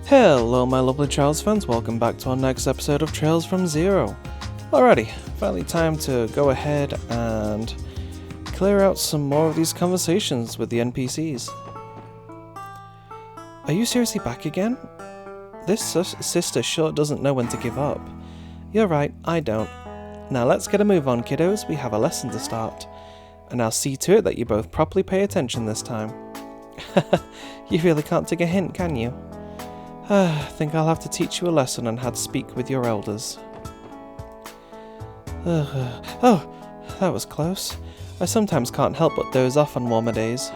Hello my lovely Trails fans, welcome back to our next episode of Trails from Zero. Alrighty, finally time to go ahead and clear out some more of these conversations with the NPCs. Are you seriously back again? This sister sure doesn't know when to give up. You're right, I don't. Now let's get a move on, kiddos, we have a lesson to start. And I'll see to it that you both properly pay attention this time. You really can't take a hint, can you? I think I'll have to teach you a lesson on how to speak with your elders. Oh, that was close. I sometimes can't help but doze off on warmer days.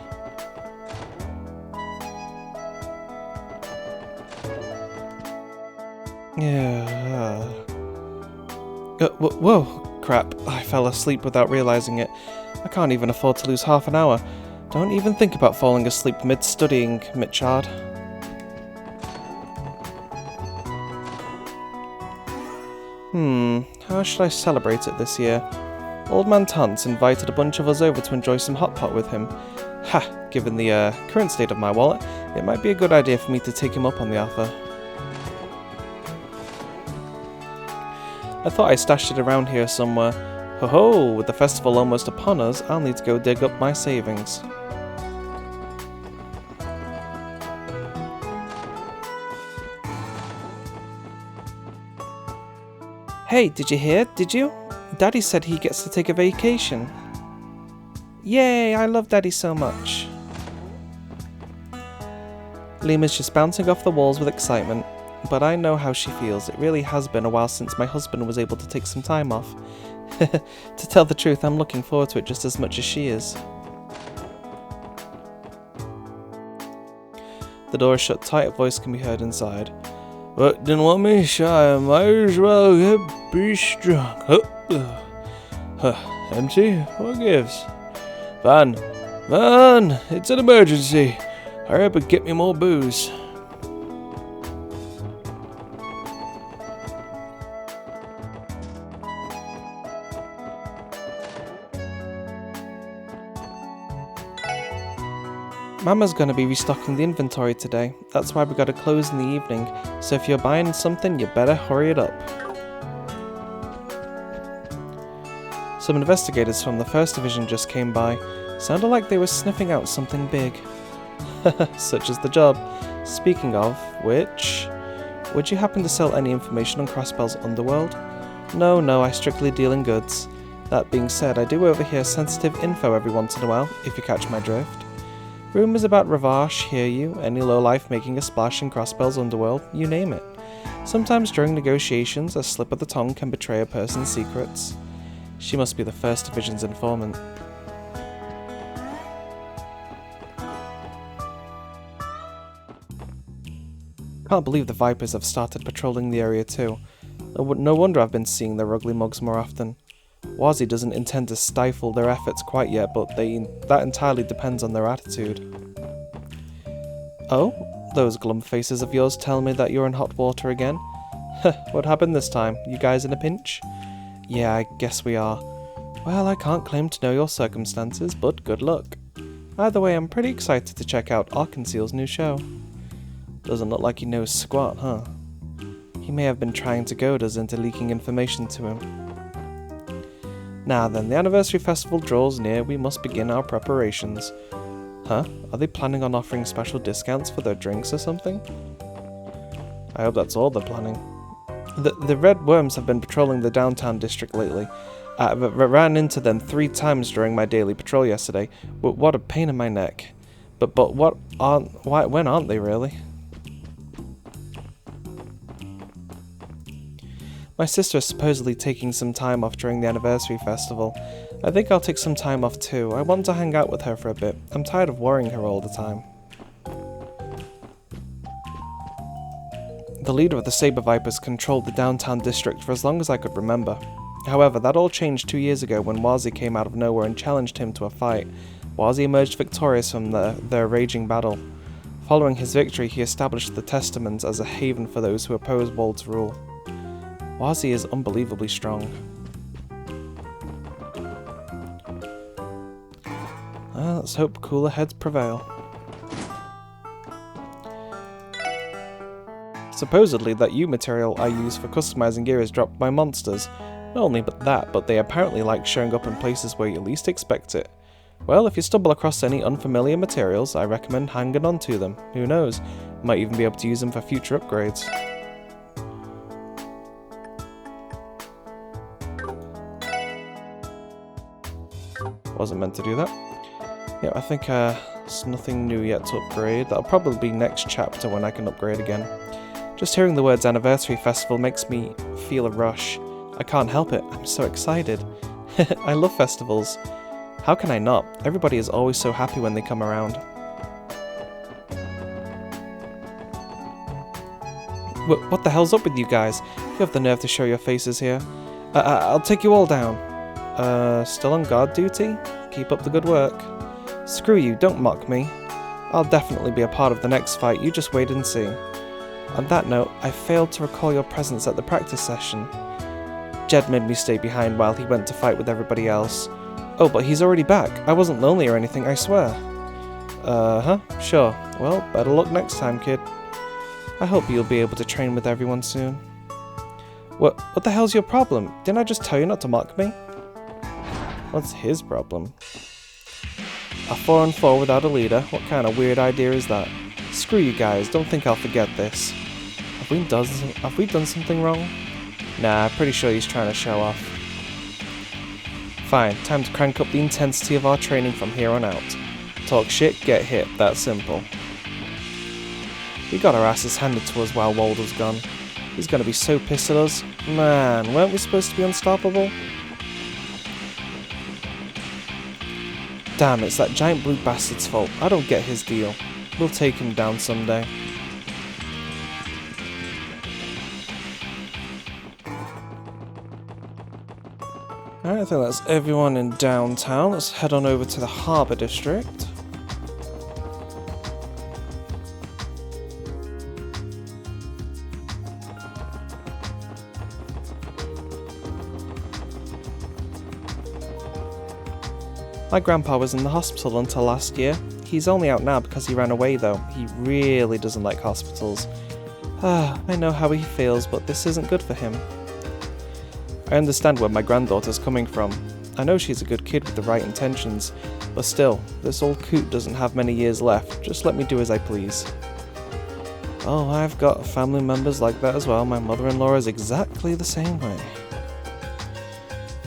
Yeah. Whoa, crap. I fell asleep without realizing it. I can't even afford to lose half an hour. Don't even think about falling asleep mid-studying, Mitchard. How should I celebrate it this year? Old Man Tant's invited a bunch of us over to enjoy some hot pot with him. Ha! Given the current state of my wallet, it might be a good idea for me to take him up on the offer. I thought I stashed it around here somewhere. Ho-ho! With the festival almost upon us, I'll need to go dig up my savings. Hey, did you hear? Did you? Daddy said he gets to take a vacation. Yay, I love Daddy so much. Lima's just bouncing off the walls with excitement, but I know how she feels. It really has been a while since my husband was able to take some time off. To tell the truth, I'm looking forward to it just as much as she is. The door is shut tight, a voice can be heard inside. But didn't want me shy, I might as well be strong. Empty? What gives? Van, it's an emergency. Hurry up and get me more booze. Mama's gonna be restocking the inventory today. That's why we gotta close in the evening. So if you're buying something, you better hurry it up. Some investigators from the 1st Division just came by. Sounded like they were sniffing out something big. Such is the job. Speaking of which, would you happen to sell any information on Crossbell's underworld? No, I strictly deal in goods. That being said, I do overhear sensitive info every once in a while, if you catch my drift. Rumours about Ravash, hear you, any lowlife making a splash in Crossbell's underworld, you name it. Sometimes during negotiations, a slip of the tongue can betray a person's secrets. She must be the 1st Division's informant. Can't believe the Vipers have started patrolling the area too. No wonder I've been seeing their ugly mugs more often. Wazi doesn't intend to stifle their efforts quite yet, but that entirely depends on their attitude. Oh? Those glum faces of yours tell me that you're in hot water again? What happened this time? You guys in a pinch? Yeah, I guess we are. Well, I can't claim to know your circumstances, but good luck. Either way, I'm pretty excited to check out Arkanseal's new show. Doesn't look like he knows squat, huh? He may have been trying to goad us into leaking information to him. Now then, the anniversary festival draws near, we must begin our preparations. Huh? Are they planning on offering special discounts for their drinks or something? I hope that's all they're planning. The Red Worms have been patrolling the downtown district lately. I ran into them 3 times during my daily patrol yesterday. What a pain in my neck. But when aren't they really? My sister is supposedly taking some time off during the anniversary festival. I think I'll take some time off too. I want to hang out with her for a bit. I'm tired of worrying her all the time. The leader of the Saber Vipers controlled the downtown district for as long as I could remember. However, that all changed 2 years ago when Wazi came out of nowhere and challenged him to a fight. Wazi emerged victorious from their raging battle. Following his victory, he established the Testaments as a haven for those who oppose Wald's rule. Wazi is unbelievably strong. Let's hope cooler heads prevail. Supposedly, that U material I use for customizing gear is dropped by monsters. Not only that, but they apparently like showing up in places where you least expect it. Well, if you stumble across any unfamiliar materials, I recommend hanging on to them. Who knows, might even be able to use them for future upgrades. Wasn't meant to do that. Yeah, I think there's nothing new yet to upgrade. That'll probably be next chapter when I can upgrade again. Just hearing the words Anniversary Festival makes me feel a rush. I can't help it, I'm so excited. I love festivals. How can I not? Everybody is always so happy when they come around. What the hell's up with you guys? You have the nerve to show your faces here. I'll take you all down. Still on guard duty? Keep up the good work. Screw you, don't mock me. I'll definitely be a part of the next fight, you just wait and see. On that note, I failed to recall your presence at the practice session. Jed made me stay behind while he went to fight with everybody else. Oh, but he's already back. I wasn't lonely or anything, I swear. Sure. Well, better luck next time, kid. I hope you'll be able to train with everyone soon. What the hell's your problem? Didn't I just tell you not to mock me? What's his problem? A 4-on-4 without a leader? What kind of weird idea is that? Screw you guys, don't think I'll forget this. Have we done something wrong? Nah, pretty sure he's trying to show off. Fine, time to crank up the intensity of our training from here on out. Talk shit, get hit, that simple. We got our asses handed to us while Waldo's gone. He's gonna be so pissed at us. Man, weren't we supposed to be unstoppable? Damn, it's that giant blue bastard's fault. I don't get his deal. We'll take him down someday. Alright, I think that's everyone in downtown. Let's head on over to the Harbour District. My grandpa was in the hospital until last year. He's only out now because he ran away though. He really doesn't like hospitals. I know how he feels, but this isn't good for him. I understand where my granddaughter's coming from. I know she's a good kid with the right intentions, but still, this old coot doesn't have many years left. Just let me do as I please. Oh, I've got family members like that as well. My mother-in-law is exactly the same way.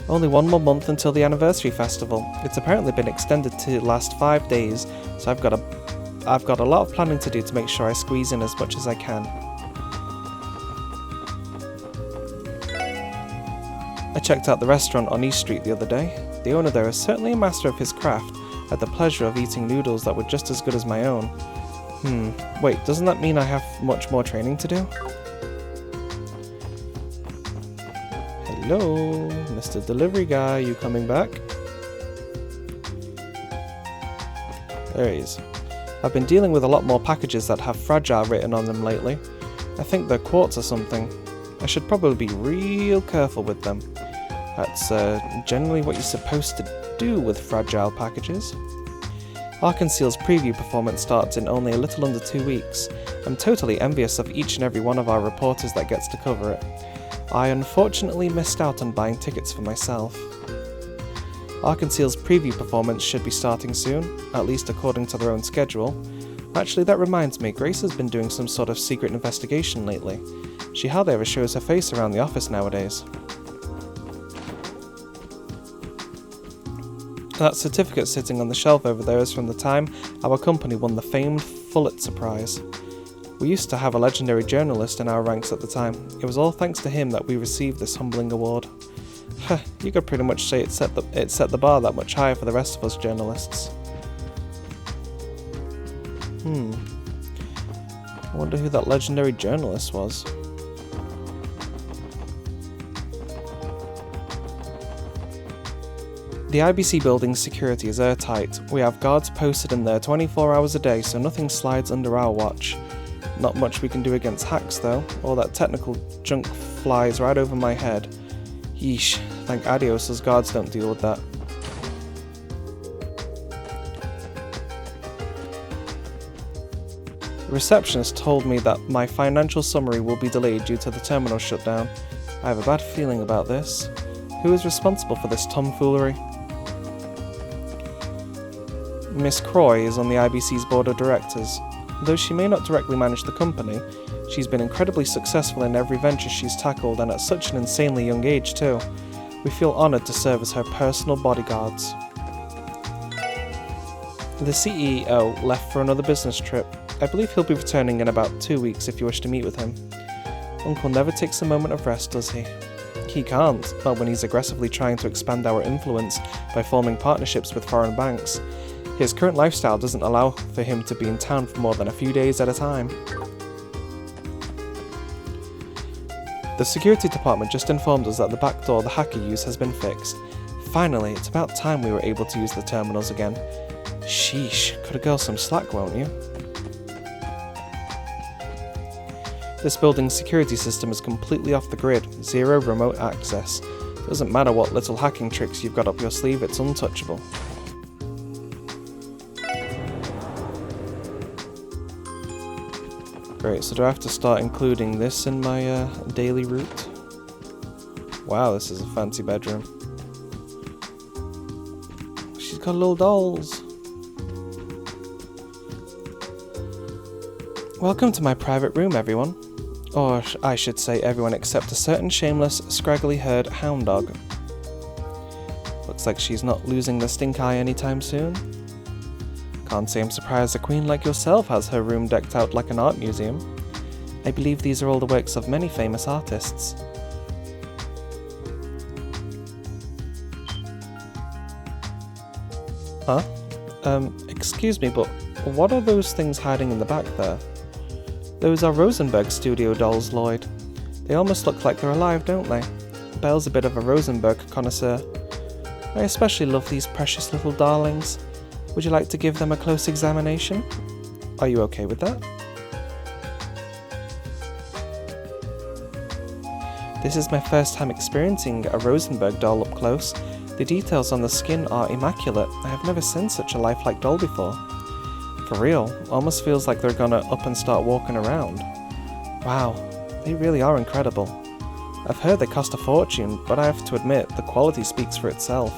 Only one more month until the anniversary festival. It's apparently been extended to last 5 days, so I've got a lot of planning to do to make sure I squeeze in as much as I can. I checked out the restaurant on East Street the other day. The owner there is certainly a master of his craft. I had the pleasure of eating noodles that were just as good as my own. Wait, doesn't that mean I have much more training to do? Hello, Mr. Delivery Guy, you coming back? There he is. I've been dealing with a lot more packages that have fragile written on them lately. I think they're quartz or something. I should probably be real careful with them. That's generally what you're supposed to do with fragile packages. Arkanseal's preview performance starts in only a little under 2 weeks. I'm totally envious of each and every one of our reporters that gets to cover it. I unfortunately missed out on buying tickets for myself. Arkanseal's preview performance should be starting soon, at least according to their own schedule. Actually, that reminds me, Grace has been doing some sort of secret investigation lately. She hardly ever shows her face around the office nowadays. That certificate sitting on the shelf over there is from the time our company won the famed Pulitzer Prize. We used to have a legendary journalist in our ranks at the time. It was all thanks to him that we received this humbling award. You could pretty much say it set the bar that much higher for the rest of us journalists. I wonder who that legendary journalist was. The IBC building's security is airtight. We have guards posted in there 24 hours a day, so nothing slides under our watch. Not much we can do against hacks though. All that technical junk flies right over my head. Yeesh, thank Adios as guards don't deal with that. The receptionist told me that my financial summary will be delayed due to the terminal shutdown. I have a bad feeling about this. Who is responsible for this tomfoolery? Miss Croy is on the IBC's board of directors. Though she may not directly manage the company, she's been incredibly successful in every venture she's tackled, and at such an insanely young age too. We feel honoured to serve as her personal bodyguards. The CEO left for another business trip. I believe he'll be returning in about 2 weeks if you wish to meet with him. Uncle never takes a moment of rest, does he? He can't, not when he's aggressively trying to expand our influence by forming partnerships with foreign banks. His current lifestyle doesn't allow for him to be in town for more than a few days at a time. The security department just informed us that the back door the hacker used has been fixed. Finally, it's about time we were able to use the terminals again. Sheesh, cut a girl some slack, won't you? This building's security system is completely off the grid, zero remote access. Doesn't matter what little hacking tricks you've got up your sleeve, it's untouchable. Great, so do I have to start including this in my daily route? Wow, this is a fancy bedroom. She's got little dolls. Welcome to my private room, everyone. Or I should say everyone except a certain shameless, scraggly-haired hound dog. Looks like she's not losing the stink eye anytime soon. Can't say I'm surprised a queen like yourself has her room decked out like an art museum. I believe these are all the works of many famous artists. Huh? Excuse me, but what are those things hiding in the back there? Those are Rosenberg studio dolls, Lloyd. They almost look like they're alive, don't they? Belle's a bit of a Rosenberg connoisseur. I especially love these precious little darlings. Would you like to give them a close examination? Are you okay with that? This is my first time experiencing a Rosenberg doll up close. The details on the skin are immaculate. I have never seen such a lifelike doll before. For real, almost feels like they're gonna up and start walking around. Wow, they really are incredible. I've heard they cost a fortune, but I have to admit, the quality speaks for itself.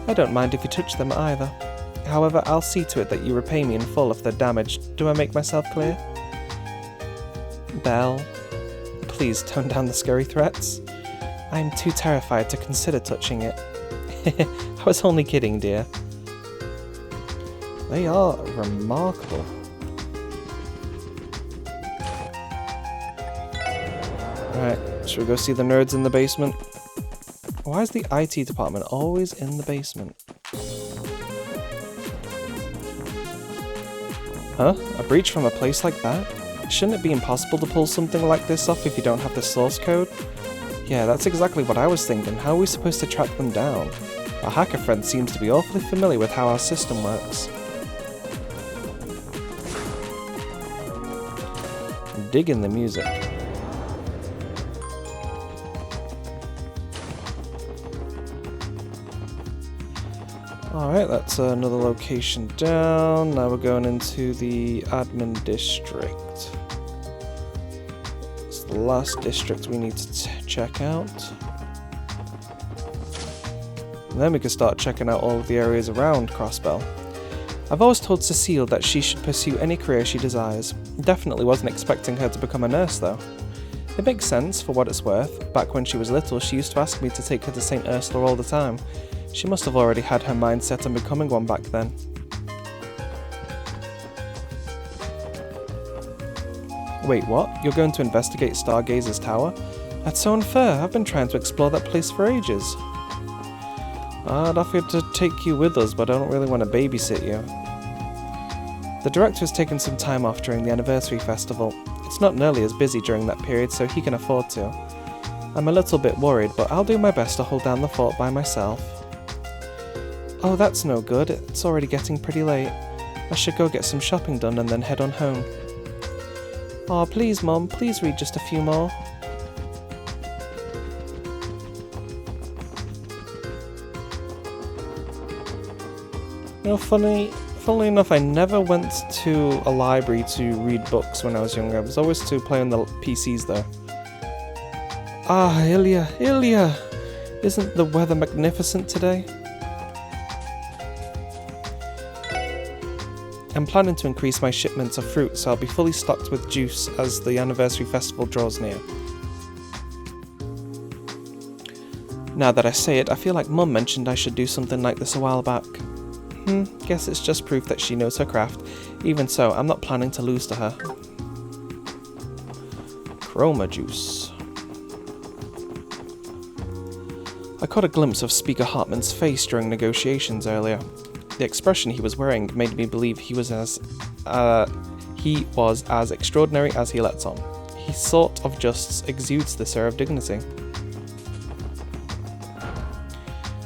I don't mind if you touch them either. However, I'll see to it that you repay me in full if they're damaged. Do I make myself clear? Belle, please tone down the scary threats. I'm too terrified to consider touching it. I was only kidding, dear. They are remarkable. Alright, should we go see the nerds in the basement? Why is the IT department always in the basement? Huh? A breach from a place like that? Shouldn't it be impossible to pull something like this off if you don't have the source code? Yeah, that's exactly what I was thinking. How are we supposed to track them down? Our hacker friend seems to be awfully familiar with how our system works. Digging the music. Alright, that's another location down. Now we're going into the admin district. It's the last district we need to check out. And then we can start checking out all of the areas around Crossbell. I've always told Cecile that she should pursue any career she desires. Definitely wasn't expecting her to become a nurse though. It makes sense for what it's worth. Back when she was little, she used to ask me to take her to St. Ursula all the time. She must have already had her mind set on becoming one back then. Wait, what? You're going to investigate Stargazer's tower? That's so unfair. I've been trying to explore that place for ages. I'd offer to take you with us, but I don't really want to babysit you. The director has taken some time off during the anniversary festival. It's not nearly as busy during that period, so he can afford to. I'm a little bit worried, but I'll do my best to hold down the fort by myself. Oh, that's no good. It's already getting pretty late. I should go get some shopping done and then head on home. Aw, please, Mom, please read just a few more. You know, funny funnily enough, I never went to a library to read books when I was younger. I was always to play on the PCs though. Ah, Ilya! Isn't the weather magnificent today? I'm planning to increase my shipments of fruit, so I'll be fully stocked with juice as the anniversary festival draws near. Now that I say it, I feel like Mum mentioned I should do something like this a while back. Guess it's just proof that she knows her craft. Even so, I'm not planning to lose to her. Chroma juice. I caught a glimpse of Speaker Hartman's face during negotiations earlier. The expression he was wearing made me believe he was as extraordinary as he lets on. He sort of just exudes this air of dignity.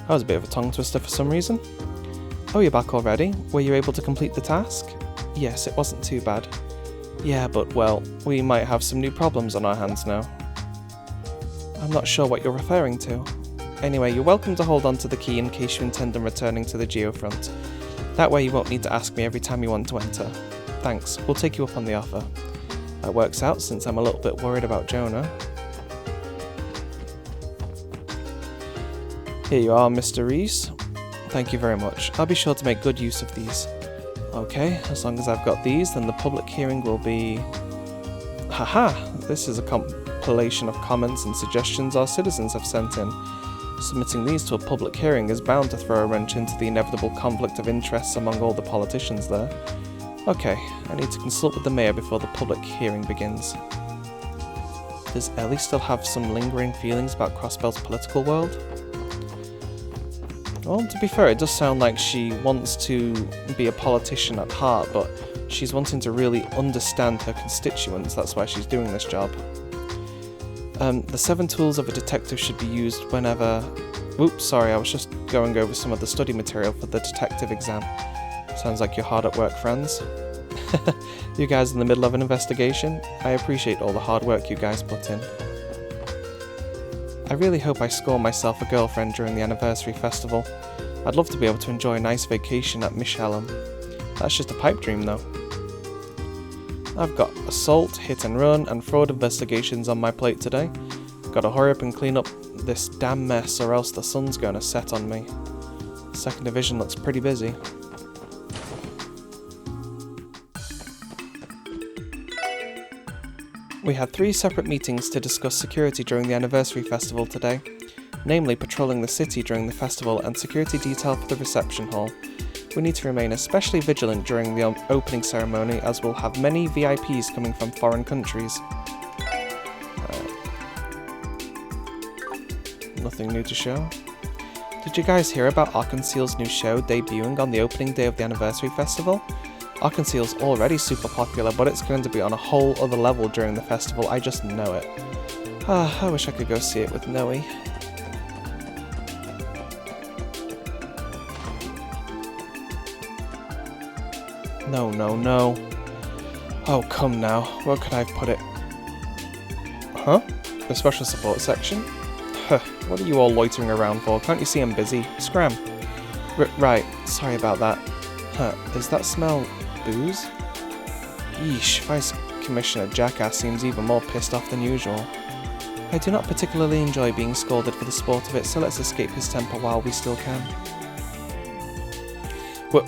That was a bit of a tongue twister for some reason. Oh, you're back already? Were you able to complete the task? Yes, it wasn't too bad. Yeah, but well, we might have some new problems on our hands now. I'm not sure what you're referring to. Anyway, you're welcome to hold on to the key in case you intend on returning to the Geofront. That way you won't need to ask me every time you want to enter. Thanks, we'll take you up on the offer. That works out since I'm a little bit worried about Jonah. Here you are, Mr. Reese. Thank you very much. I'll be sure to make good use of these. Okay, as long as I've got these, then the public hearing will be... Haha! This is a compilation of comments and suggestions our citizens have sent in. Submitting these to a public hearing is bound to throw a wrench into the inevitable conflict of interests among all the politicians there. Okay, I need to consult with the mayor before the public hearing begins. Does Ellie still have some lingering feelings about Crossbell's political world? Well, to be fair, it does sound like she wants to be a politician at heart, but she's wanting to really understand her constituents, that's why she's doing this job. The 7 tools of a detective should be used whenever... Oops, sorry, I was just going over some of the study material for the detective exam. Sounds like you're hard at work, friends. You guys in the middle of an investigation? I appreciate all the hard work you guys put in. I really hope I score myself a girlfriend during the anniversary festival. I'd love to be able to enjoy a nice vacation at Michelin. That's just a pipe dream though. I've got assault, hit and run, and fraud investigations on my plate today. Gotta hurry up and clean up this damn mess or else the sun's gonna set on me. 2nd Division looks pretty busy. We had 3 separate meetings to discuss security during the anniversary festival today, namely patrolling the city during the festival and security detail for the reception hall. We need to remain especially vigilant during the opening ceremony as we'll have many VIPs coming from foreign countries. Nothing new to show. Did you guys hear about Arkanseal's new show debuting on the opening day of the anniversary festival? Arkanseal's already super popular, but it's going to be on a whole other level during the festival, I just know it. I wish I could go see it with Noe. No. Oh, come now. Where could I have put it? Huh? The special support section? Huh, what are you all loitering around for? Can't you see I'm busy? Scram. Right, sorry about that. Huh, is that smell booze? Yeesh, Vice Commissioner Jackass seems even more pissed off than usual. I do not particularly enjoy being scolded for the sport of it, so let's escape his temper while we still can.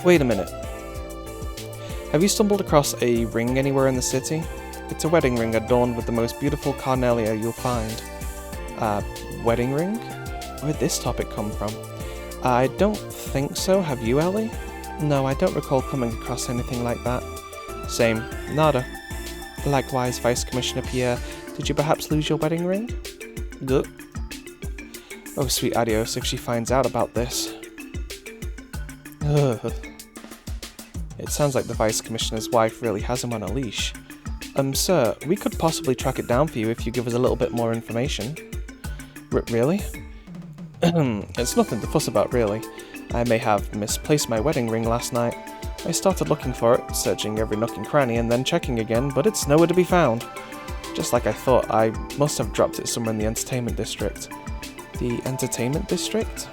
Wait a minute. Have you stumbled across a ring anywhere in the city? It's a wedding ring adorned with the most beautiful carnelia you'll find. Wedding ring? Where'd this topic come from? I don't think so, have you, Ellie? No, I don't recall coming across anything like that. Same, nada. Likewise, Vice Commissioner Pierre, did you perhaps lose your wedding ring? Duh. Oh, sweet adios if she finds out about this. Ugh. It sounds like the Vice Commissioner's wife really has him on a leash. Sir, we could possibly track it down for you if you give us a little bit more information. Really? It's nothing to fuss about, really. I may have misplaced my wedding ring last night. I started looking for it, searching every nook and cranny and then checking again, but it's nowhere to be found. Just like I thought, I must have dropped it somewhere in the entertainment district. The entertainment district?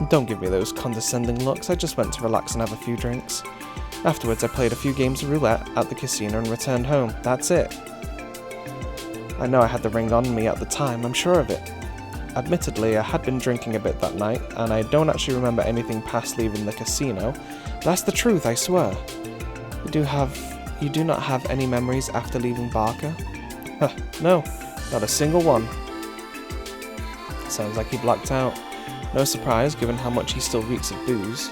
Don't give me those condescending looks, I just went to relax and have a few drinks. Afterwards, I played a few games of roulette at the casino and returned home. That's it. I know I had the ring on me at the time, I'm sure of it. Admittedly, I had been drinking a bit that night, and I don't actually remember anything past leaving the casino. That's the truth, I swear. You do not have any memories after leaving Barker? No, not a single one. Sounds like he blacked out. No surprise, given how much he still reeks of booze.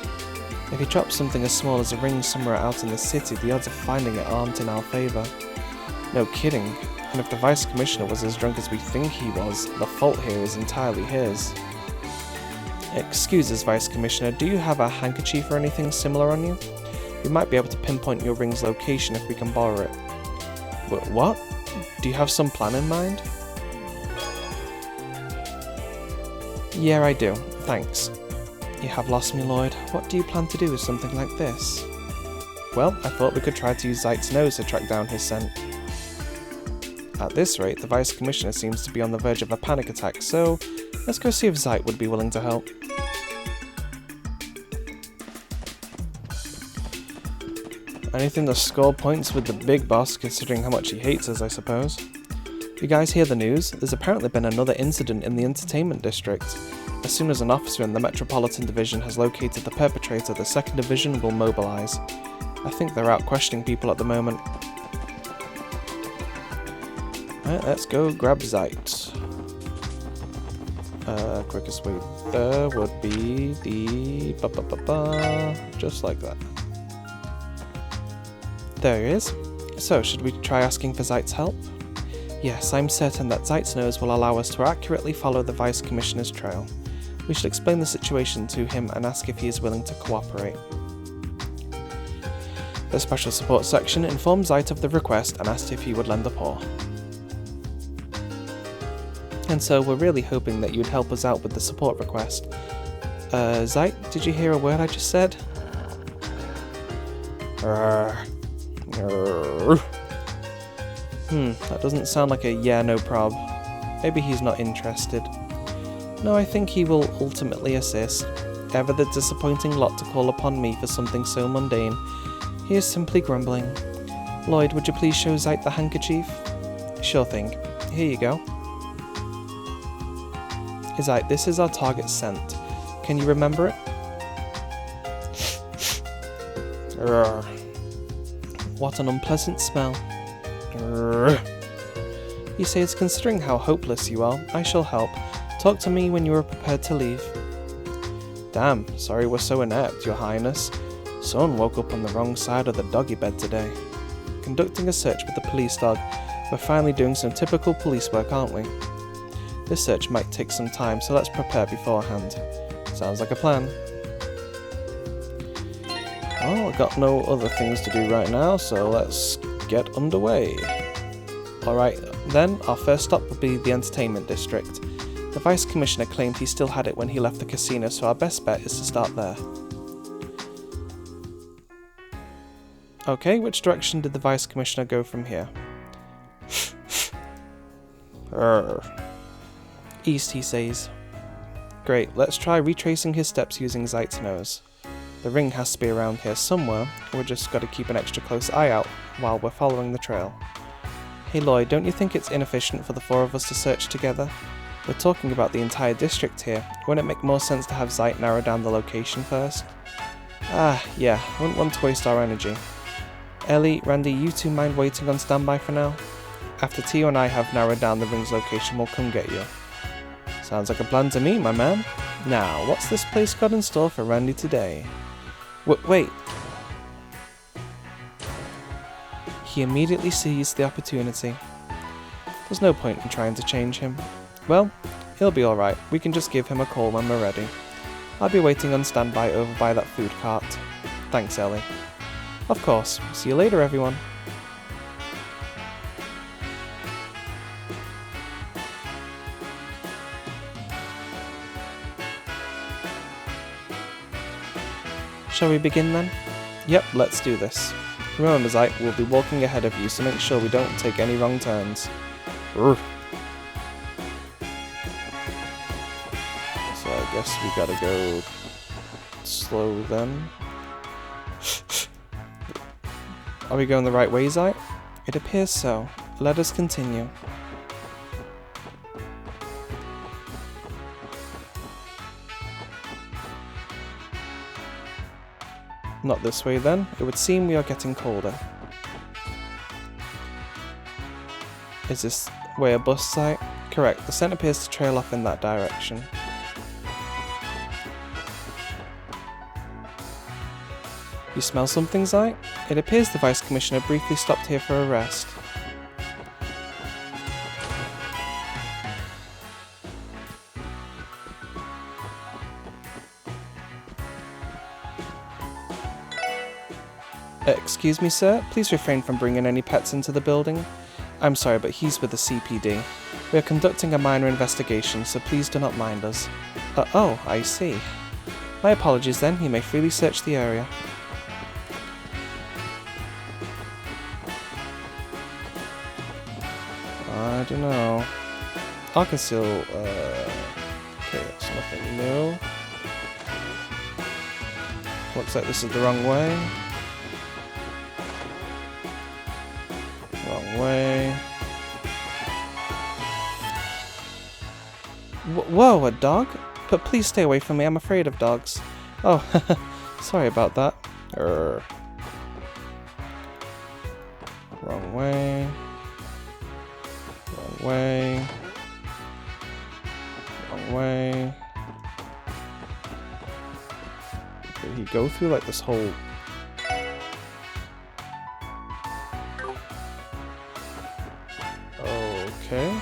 If he drops something as small as a ring somewhere out in the city, the odds of finding it aren't in our favour. No kidding. And if the Vice Commissioner was as drunk as we think he was, the fault here is entirely his. Excuse us, Vice Commissioner, do you have a handkerchief or anything similar on you? We might be able to pinpoint your ring's location if we can borrow it. What? Do you have some plan in mind? Yeah, I do. Thanks. You have lost me, Lloyd. What do you plan to do with something like this? Well, I thought we could try to use Zeit's nose to track down his scent. At this rate, the Vice Commissioner seems to be on the verge of a panic attack, so let's go see if Zeit would be willing to help. Anything to score points with the big boss, considering how much he hates us, I suppose. You guys hear the news? There's apparently been another incident in the entertainment district. As soon as an officer in the Metropolitan Division has located the perpetrator, the 2nd Division will mobilise. I think they're out questioning people at the moment. Right, let's go grab Zeit. Quickest way there would be the just like that. There he is. So, should we try asking for Zeit's help? Yes, I'm certain that Zeit's nose will allow us to accurately follow the Vice Commissioner's trail. We should explain the situation to him and ask if he is willing to cooperate. The Special Support Section informed Zeit of the request and asked if he would lend a paw. And so we're really hoping that you'd help us out with the support request. Zeit, did you hear a word I just said? That doesn't sound like a yeah, no prob. Maybe he's not interested. No, I think he will ultimately assist. Ever the disappointing lot to call upon me for something so mundane. He is simply grumbling. Lloyd, would you please show Zeit the handkerchief? Sure thing. Here you go. Zeit, this is our target scent. Can you remember it? What an unpleasant smell. You say it's considering how hopeless you are. I shall help. Talk to me when you are prepared to leave. Damn, sorry we're so inept, Your Highness. Someone woke up on the wrong side of the doggy bed today. Conducting a search with the police dog. We're finally doing some typical police work, aren't we? This search might take some time, so let's prepare beforehand. Sounds like a plan. Well, I've got no other things to do right now, so let's get underway. Alright, then, our first stop will be the entertainment district. The Vice Commissioner claimed he still had it when he left the casino, so our best bet is to start there. Okay, which direction did the Vice Commissioner go from here? East, he says. Great, let's try retracing his steps using Zeit's nose. The ring has to be around here somewhere, we've just got to keep an extra close eye out while we're following the trail. Hey Lloyd, don't you think it's inefficient for the four of us to search together? We're talking about the entire district here. Wouldn't it make more sense to have Zeit narrow down the location first? Yeah, wouldn't want to waste our energy. Ellie, Randy, you two mind waiting on standby for now? After Tio and I have narrowed down the ring's location, we'll come get you. Sounds like a plan to me, my man. Now, what's this place got in store for Randy today? Wait. He immediately seized the opportunity. There's no point in trying to change him. Well, he'll be alright. We can just give him a call when we're ready. I'll be waiting on standby over by that food cart. Thanks, Ellie. Of course. See you later, everyone. Shall we begin then? Yep, let's do this. Remember, Zeit, we'll be walking ahead of you, so make sure we don't take any wrong turns. Urgh. So I guess we gotta go slow then. Are we going the right way, Zai? It appears so. Let us continue. Not this way then. It would seem we are getting colder. Is this way a bus site? Correct. The scent appears to trail off in that direction. You smell something, Zai? It appears the Vice Commissioner briefly stopped here for a rest. Excuse me, sir? Please refrain from bringing any pets into the building. I'm sorry, but he's with the CPD. We are conducting a minor investigation, so please do not mind us. Oh, I see. My apologies then, you may freely search the area. I don't know. Arkansas, okay, it's nothing new. Looks like this is the wrong way. Wrong way. Whoa, a dog? But please stay away from me, I'm afraid of dogs. Oh, sorry about that. Wrong way. Wrong way. Wrong way. Did he go through like this whole... Okay.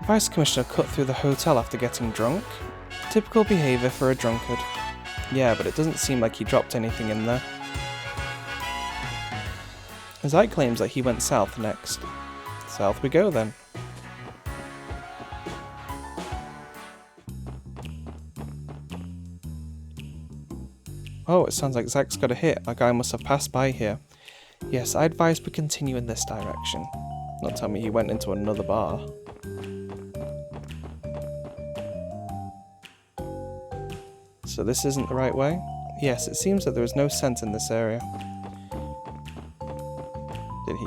Vice Commissioner cut through the hotel after getting drunk. Typical behaviour for a drunkard. Yeah, but it doesn't seem like he dropped anything in there. Zai claims that he went south next. South we go then. Oh, it sounds like Zach's got a hit. A guy must have passed by here. Yes, I advise we continue in this direction. Not tell me he went into another bar. So this isn't the right way? Yes, it seems that there is no scent in this area. Did he?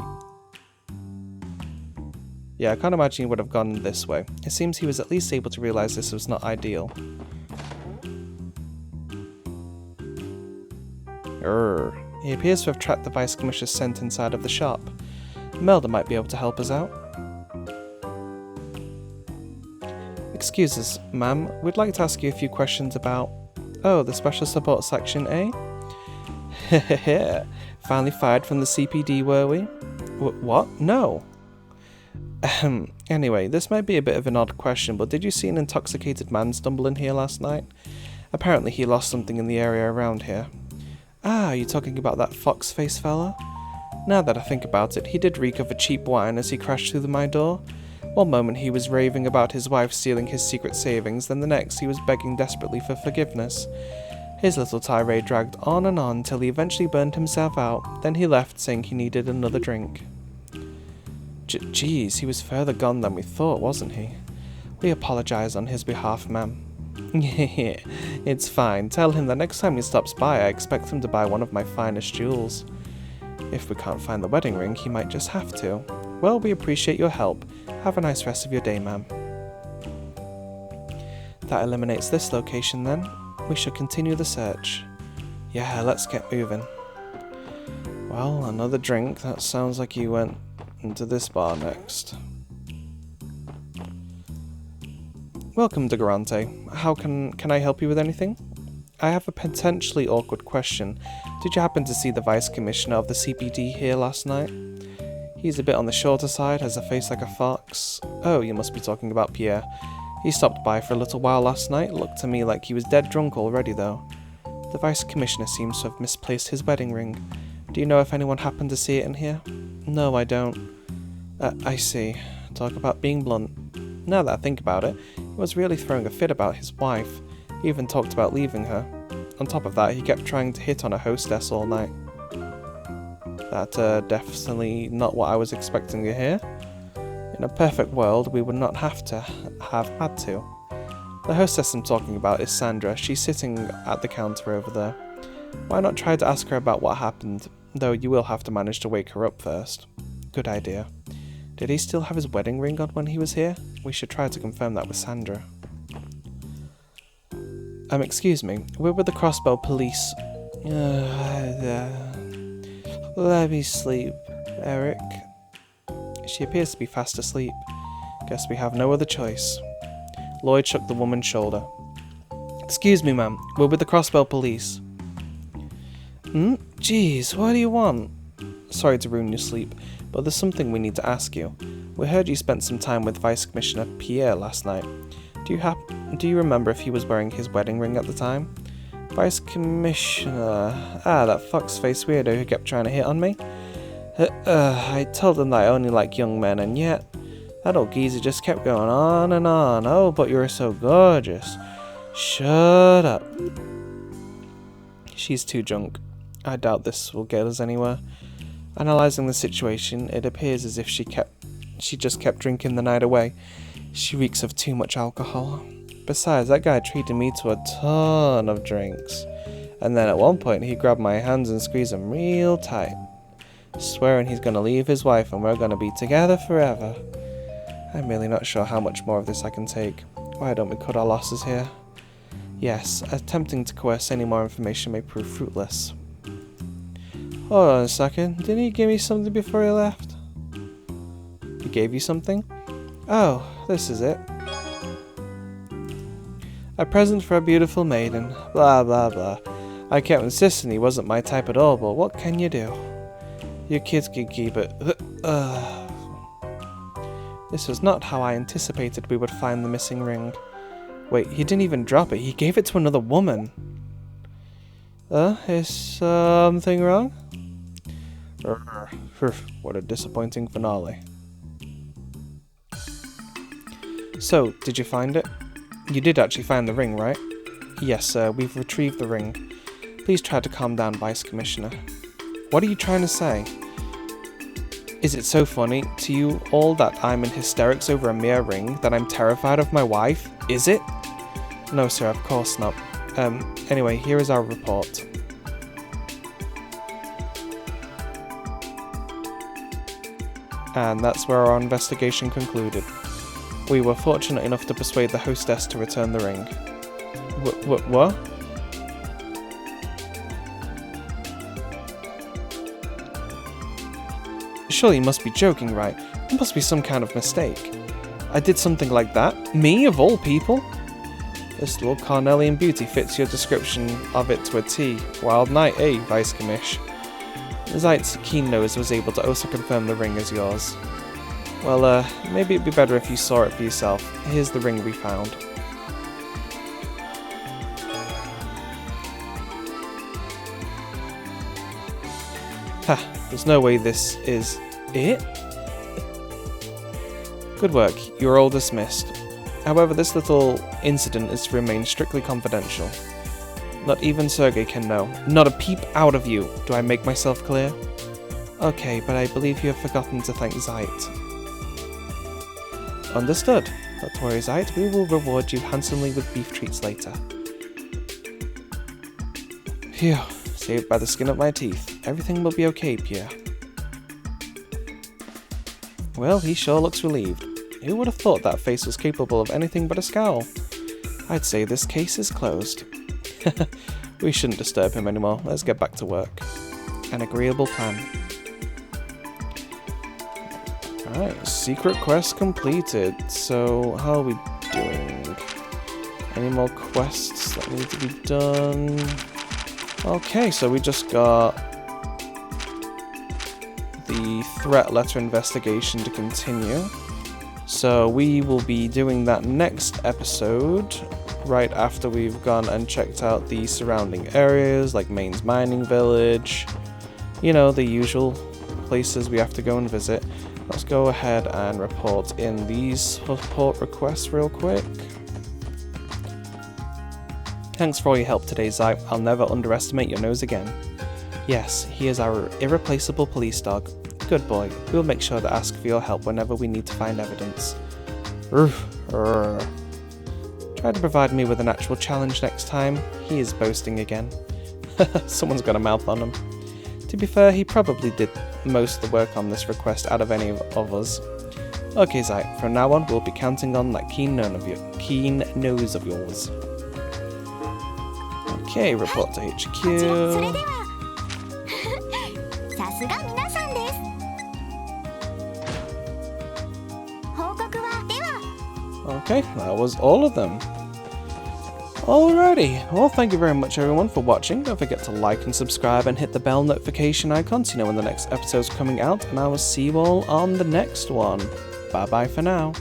Yeah, I can't imagine he would have gone this way. It seems he was at least able to realise this was not ideal. He appears to have tracked the Vice Commissioner's scent inside of the shop. Melda might be able to help us out. Excuse us, ma'am. We'd like to ask you a few questions about... Oh, the Special Support Section, eh? Hehehe. Finally fired from the CPD, were we? What? No. Anyway, this might be a bit of an odd question, but did you see an intoxicated man stumble in here last night? Apparently he lost something in the area around here. Ah, are you talking about that fox-face fella? Now that I think about it, he did reek of a cheap wine as he crashed through my door. One moment he was raving about his wife stealing his secret savings, then the next he was begging desperately for forgiveness. His little tirade dragged on till he eventually burned himself out, then he left saying he needed another drink. Geez, he was further gone than we thought, wasn't he? We apologise on his behalf, ma'am. It's fine. Tell him that next time he stops by I expect him to buy one of my finest jewels. If we can't find the wedding ring, he might just have to. Well, we appreciate your help. Have a nice rest of your day, ma'am. That eliminates this location then. We should continue the search. Yeah, let's get moving. Well, another drink. That sounds like he went into this bar next. Welcome, De Garante. How can I help you with anything? I have a potentially awkward question. Did you happen to see the Vice Commissioner of the CPD here last night? He's a bit on the shorter side, has a face like a fox. Oh, you must be talking about Pierre. He stopped by for a little while last night. Looked to me like he was dead drunk already, though. The Vice Commissioner seems to have misplaced his wedding ring. Do you know if anyone happened to see it in here? No, I don't. I see. Talk about being blunt. Now that I think about it, he was really throwing a fit about his wife. He even talked about leaving her. On top of that, he kept trying to hit on a hostess all night. That definitely not what I was expecting to hear. In a perfect world, we would not have had to. The hostess I'm talking about is Sandra. She's sitting at the counter over there. Why not try to ask her about what happened, though you will have to manage to wake her up first. Good idea. Did he still have his wedding ring on when he was here? We should try to confirm that with Sandra. Excuse me, we're with the Crossbow Police. Let me sleep, Eric. She appears to be fast asleep. Guess we have no other choice. Lloyd shook the woman's shoulder. Excuse me, ma'am. We're with the Crossbow Police. Jeez, what do you want? Sorry to ruin your sleep, but there's something we need to ask you. We heard you spent some time with Vice Commissioner Pierre last night. Do you remember if he was wearing his wedding ring at the time? Vice Commissioner... that fox-faced weirdo who kept trying to hit on me? I told him that I only like young men, and yet... that old geezer just kept going on and on. Oh, but you're so gorgeous. Shut up. She's too drunk. I doubt this will get us anywhere. Analysing the situation, it appears as if she just kept drinking the night away. She reeks of too much alcohol. Besides, that guy treated me to a ton of drinks. And then at one point, he grabbed my hands and squeezed them real tight. Swearing he's going to leave his wife and we're going to be together forever. I'm really not sure how much more of this I can take. Why don't we cut our losses here? Yes, attempting to coerce any more information may prove fruitless. Hold on a second, didn't he give me something before he left? He gave you something? Oh, this is it. A present for a beautiful maiden, blah blah blah. I kept insisting he wasn't my type at all, but what can you do? Your kids can keep it. This was not how I anticipated we would find the missing ring. Wait, he didn't even drop it, he gave it to another woman. Is something wrong? What a disappointing finale. So, did you find it? You did actually find the ring, right? Yes, sir, we've retrieved the ring. Please try to calm down, Vice Commissioner. What are you trying to say? Is it so funny to you all that I'm in hysterics over a mere ring, that I'm terrified of my wife? Is it? No, sir, of course not. Anyway, here is our report. And that's where our investigation concluded. We were fortunate enough to persuade the hostess to return the ring. What? Surely you must be joking, right? It must be some kind of mistake. I did something like that? Me, of all people? This little Cornelian beauty fits your description of it to a T. Wild night, eh, Vice Commish? Zeit's keen nose was able to also confirm the ring as yours. Well, maybe it'd be better if you saw it for yourself. Here's the ring we found. Ha, there's no way this is it? Good work, you're all dismissed. However, this little incident is to remain strictly confidential. Not even Sergei can know. Not a peep out of you. Do I make myself clear? Okay, but I believe you have forgotten to thank Zeit. Understood. Not to worry, Zeit. We will reward you handsomely with beef treats later. Phew. Saved by the skin of my teeth. Everything will be okay, Pierre. Well, he sure looks relieved. Who would have thought that face was capable of anything but a scowl? I'd say this case is closed. We shouldn't disturb him anymore. Let's get back to work. An agreeable plan. Alright, secret quest completed. So, how are we doing? Any more quests that need to be done? Okay, so we just got the threat letter investigation to continue. So we will be doing that next episode, right after we've gone and checked out the surrounding areas, like Maine's Mining Village. You know, the usual places we have to go and visit. Let's go ahead and report in these report requests real quick. Thanks for all your help today, Zeit. I'll never underestimate your nose again. Yes, he is our irreplaceable police dog. Good boy. We'll make sure to ask for your help whenever we need to find evidence. Try to provide me with an actual challenge next time. He is boasting again. Someone's got a mouth on him. To be fair, he probably did most of the work on this request out of any of us. Okay, Zai, from now on we'll be counting on that keen nose of yours. Okay, report to HQ. Okay, that was all of them. Alrighty, well thank you very much everyone for watching. Don't forget to like and subscribe and hit the bell notification icon so you know when the next episode's coming out, and I will see you all on the next one. Bye bye for now.